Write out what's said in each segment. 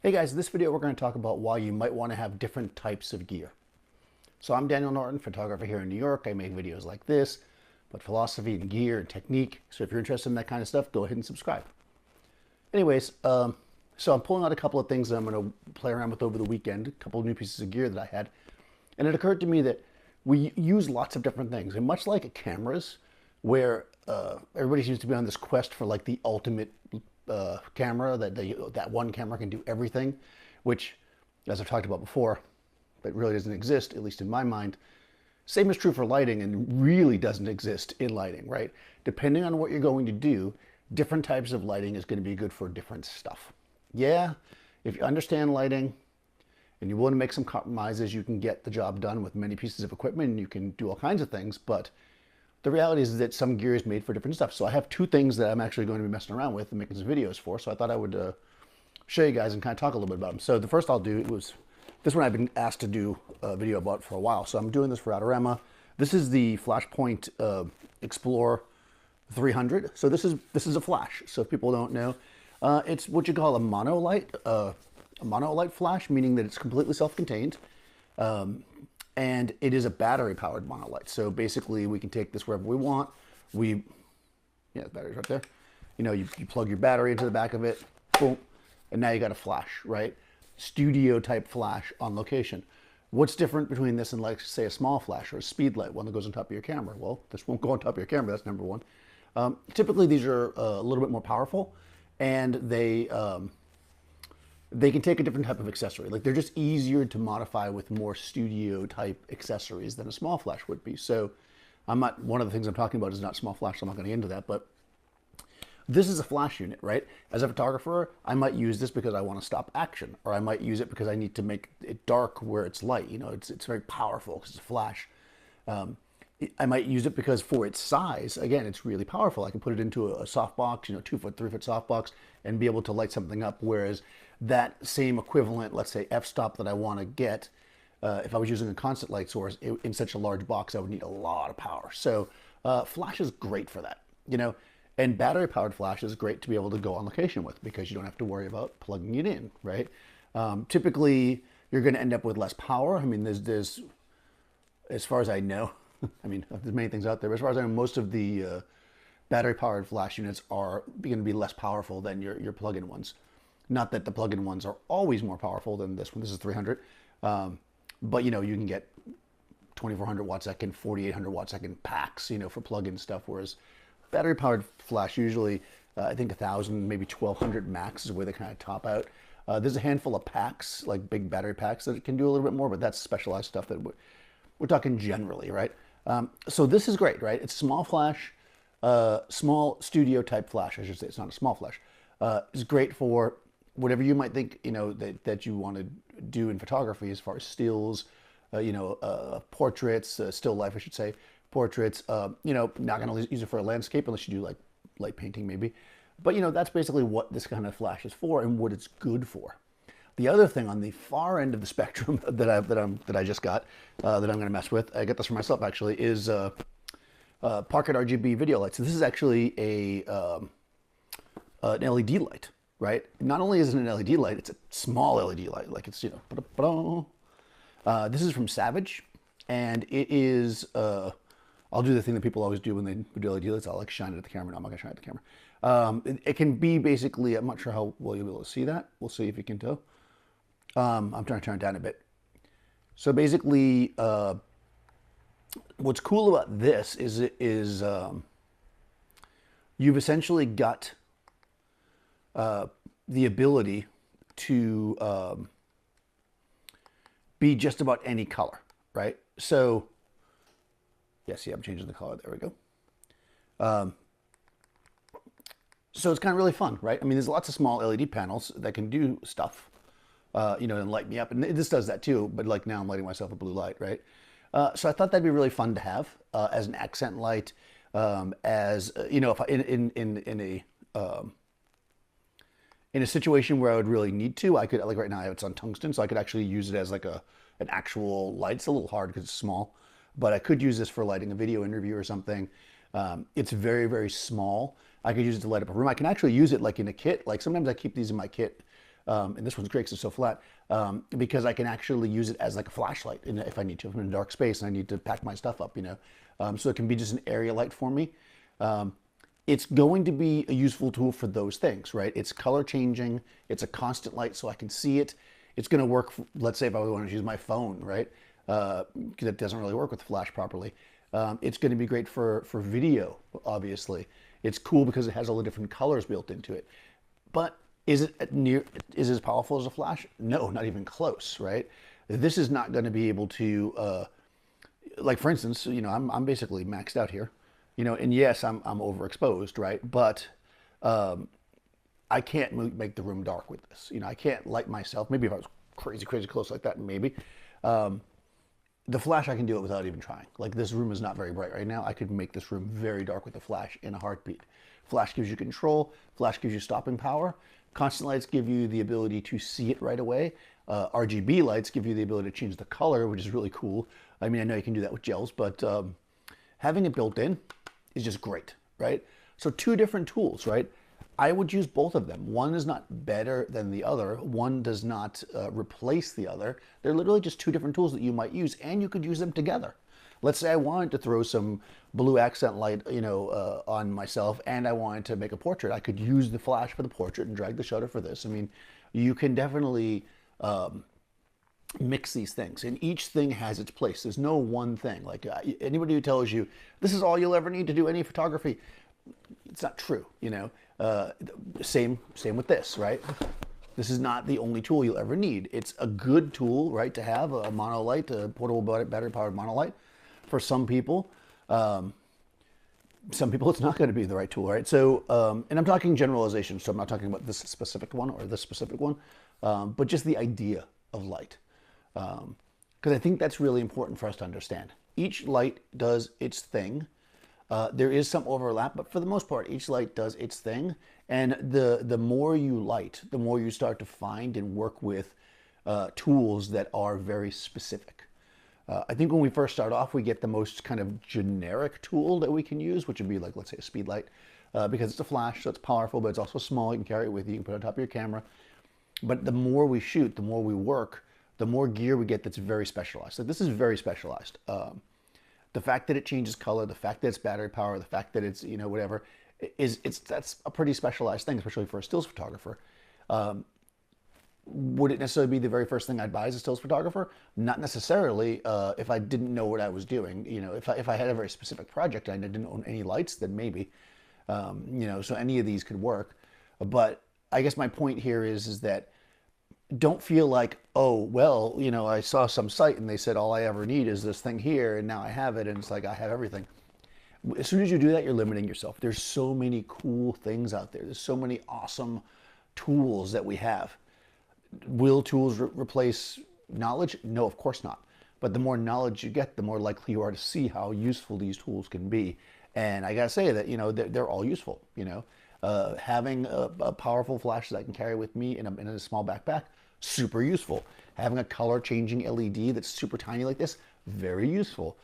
Hey guys, in this video we're going to talk about why you might want to have different types of gear. So I'm Daniel Norton, photographer here in New York. I make videos like this, but philosophy and gear and technique. So if you're interested in that kind of stuff, go ahead and subscribe. Anyways, so I'm pulling out a couple of things that I'm going to play around with over the weekend, a couple of new pieces of gear that I had. And it occurred to me that we use lots of different things. And much like cameras, where everybody seems to be on this quest for like the ultimate camera, that one camera can do everything, which, as I've talked about before, it really doesn't exist, at least in my mind. Same is true for lighting, and really doesn't exist in lighting, right? Depending on what you're going to do, different types of lighting is going to be good for different stuff. Yeah, if you understand lighting and you're willing to make some compromises, you can get the job done with many pieces of equipment and you can do all kinds of things, but the reality is that some gear is made for different stuff. So I have two things that I'm actually going to be messing around with and making some videos for. So I thought I would show you guys and kind of talk a little bit about them. So the first I'll do was this one I've been asked to do a video about for a while. So I'm doing this for Autorama. This is the Flashpoint Explorer 300. So this is a flash. So if people don't know, it's what you call a monolight flash, meaning that it's completely self-contained. And it is a battery-powered monolight. So basically, we can take this wherever we want. Yeah, the battery's right there. You know, you plug your battery into the back of it, boom, and now you got a flash, right? Studio-type flash on location. What's different between this and, like, say, a small flash or a speed light, one that goes on top of your camera? Well, this won't go on top of your camera. That's number one. Typically, these are a little bit more powerful, and they can take a different type of accessory. Like, they're just easier to modify with more studio type accessories than a small flash would be. So one of the things I'm talking about is not small flash, so I'm not going to get into that, but this is a flash unit, right? As a photographer, I might use this because I want to stop action, or I might use it because I need to make it dark where it's light. You know, it's very powerful because it's a flash. I might use it because for its size, again, it's really powerful. I can put it into a softbox, 2-foot, 3-foot softbox, and be able to light something up. Whereas that same equivalent, let's say f-stop that I want to get, if I was using a constant light source in such a large box, I would need a lot of power. So flash is great for that, and battery-powered flash is great to be able to go on location with because you don't have to worry about plugging it in, right? Typically, you're going to end up with less power. I mean, there's as far as I know, I mean, there's many things out there, but as far as I know, most of the battery-powered flash units are going to be less powerful than your plug-in ones. Not that the plug-in ones are always more powerful than this one. This is 300. But, you can get 2400 watt second, 4800 watt second packs, for plug-in stuff, whereas battery-powered flash usually, I think 1000, maybe 1200 max is where they kind of top out. There's a handful of packs, like big battery packs, that can do a little bit more, but that's specialized stuff that we're talking generally, right? So this is great, right? It's small flash, small studio type flash, I should say. It's not a small flash. It's great for whatever you might think, that you want to do in photography as far as stills, portraits, still life, I should say, portraits. Not going to use it for a landscape unless you do like light painting maybe. But, that's basically what this kind of flash is for and what it's good for. The other thing on the far end of the spectrum that I just got, that I'm going to mess with, I get this for myself actually, is Pocket RGB video lights. So this is actually an LED light, right? Not only is it an LED light, it's a small LED light, like it's this is from Savage, and it is I'll do the thing that people always do when they do LED lights. I'll like shine it at the camera. No, I'm not gonna shine it at the camera. It can be basically, I'm not sure how well you'll be able to see that. We'll see if you can tell. I'm trying to turn it down a bit. So basically, what's cool about this is you've essentially got the ability to be just about any color, right? So, yeah, see, I'm changing the color. There we go. So it's kind of really fun, right? I mean, there's lots of small LED panels that can do stuff. And light me up. And this does that too, but like now I'm lighting myself a blue light, right? So I thought that'd be really fun to have as an accent light, if in a situation where I would really need to, I could, like right now it's on tungsten, so I could actually use it as like an actual light. It's a little hard because it's small, but I could use this for lighting a video interview or something. It's very, very small. I could use it to light up a room. I can actually use it like in a kit. Like sometimes I keep these in my kit and this one's great because it's so flat, because I can actually use it as like a flashlight if I need to. If I'm in a dark space and I need to pack my stuff up, so it can be just an area light for me. It's going to be a useful tool for those things, right? It's color changing, it's a constant light so I can see it. It's going to work, let's say if I want to use my phone, right? Because it doesn't really work with flash properly. It's going to be great for video, obviously. It's cool because it has all the different colors built into it. But is it as powerful as a flash? No, not even close, right? This is not going to be able to, like for instance, I'm basically maxed out here, and yes, I'm overexposed, right? But I can't make the room dark with this. I can't light myself. Maybe if I was crazy close like that, maybe. The flash, I can do it without even trying. Like this room is not very bright right now. I could make this room very dark with the flash in a heartbeat. Flash gives you control. Flash gives you stopping power. Constant lights give you the ability to see it right away. RGB lights give you the ability to change the color, which is really cool. I mean, I know you can do that with gels, but having it built in is just great, right? So two different tools, right? I would use both of them. One is not better than the other. One does not replace the other. They're literally just two different tools that you might use, and you could use them together. Let's say I wanted to throw some blue accent light, on myself, and I wanted to make a portrait. I could use the flash for the portrait and drag the shutter for this. I mean, you can definitely mix these things, and each thing has its place. There's no one thing. Like anybody who tells you this is all you'll ever need to do any photography, it's not true. Same with this, right? This is not the only tool you'll ever need. It's a good tool, right, to have a monolight, a portable battery-powered monolight. For some people it's not going to be the right tool, right? So, and I'm talking generalization, so I'm not talking about this specific one or this specific one, but just the idea of light. Because I think that's really important for us to understand. Each light does its thing. There is some overlap, but for the most part, each light does its thing. And the more you light, the more you start to find and work with tools that are very specific. I think when we first start off, we get the most kind of generic tool that we can use, which would be like, let's say, a speed light, because it's a flash, so it's powerful, but it's also small. You can carry it with you. You can put it on top of your camera. But the more we shoot, the more we work, the more gear we get that's very specialized. So this is very specialized. The fact that it changes color, the fact that it's battery power, the fact that it's, whatever, that's a pretty specialized thing, especially for a stills photographer. Would it necessarily be the very first thing I'd buy as a stills photographer? Not necessarily. If I didn't know what I was doing, if I had a very specific project and I didn't own any lights, then maybe, so any of these could work. But I guess my point here is that don't feel like, oh, well, I saw some site and they said all I ever need is this thing here and now I have it and it's like I have everything. As soon as you do that, you're limiting yourself. There's so many cool things out there. There's so many awesome tools that we have. Will tools replace knowledge? No, of course not. But the more knowledge you get, the more likely you are to see how useful these tools can be. And I gotta say that, they're all useful, having a powerful flash that I can carry with me in a small backpack, super useful. Having a color changing LED that's super tiny like this, very useful.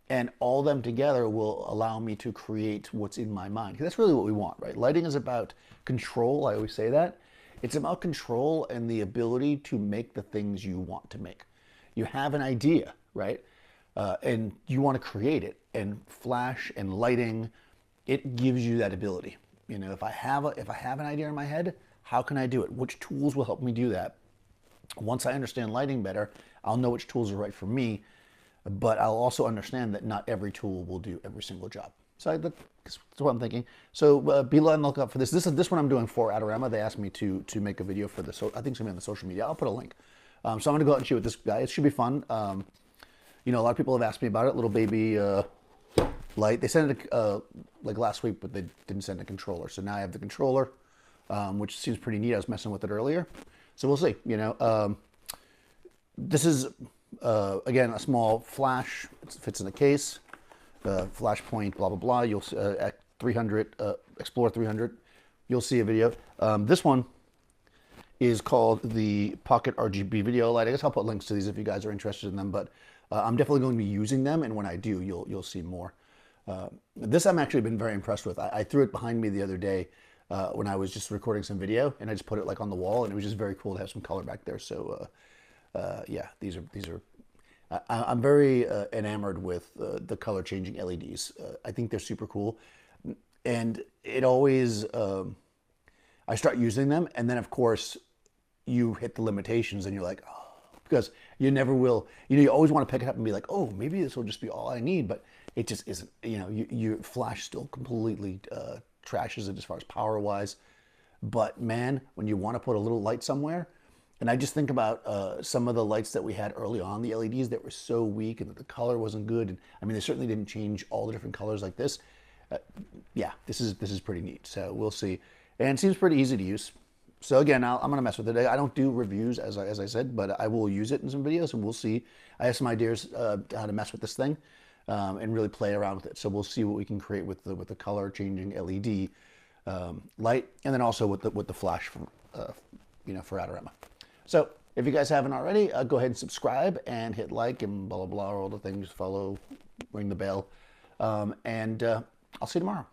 And all of them together will allow me to create what's in my mind. Because that's really what we want, right? Lighting is about control, I always say that. It's about control and the ability to make the things you want to make. You have an idea, right? And you want to create it. And flash and lighting, it gives you that ability. If I have an idea in my head, how can I do it? Which tools will help me do that? Once I understand lighting better, I'll know which tools are right for me, but I'll also understand that not every tool will do every single job. So that's what I'm thinking. So be on the lookout for this. This one I'm doing for Adorama. They asked me to make a video for this. So I think it's gonna be on the social media. I'll put a link. So I'm gonna go out and shoot with this guy. It should be fun. A lot of people have asked me about it. Little baby light. They sent it like last week, but they didn't send a controller. So now I have the controller, which seems pretty neat. I was messing with it earlier. So we'll see. This is again a small flash. It fits in a case. Flash point, blah blah blah. You'll at 300 Explore 300. You'll see a video. This one is called the Pocket RGB video light. I guess I'll put links to these if you guys are interested in them. But I'm definitely going to be using them, and when I do, you'll see more. This I'm actually been very impressed with. I threw it behind me the other day when I was just recording some video, and I just put it like on the wall, and it was just very cool to have some color back there. So yeah, these are. I'm very enamored with the color changing LEDs. I think they're super cool, and it always I start using them, and then of course you hit the limitations, and you're like, oh, because you never will. You always want to pick it up and be like, oh, maybe this will just be all I need, but it just isn't. Your flash still completely trashes it as far as power wise. But man, when you want to put a little light somewhere, and I just think about some of the lights that we had early on, the LEDs that were so weak and that the color wasn't good. And I mean, they certainly didn't change all the different colors like this. Yeah, this is pretty neat. So we'll see. And it seems pretty easy to use. So again, I'm going to mess with it. I don't do reviews, as I said, but I will use it in some videos, and we'll see. I have some ideas how to mess with this thing and really play around with it. So we'll see what we can create with the color changing LED light, and then also with the flash for Adorama. So if you guys haven't already, go ahead and subscribe and hit like and blah blah blah, all the things. Follow, ring the bell, and I'll see you tomorrow.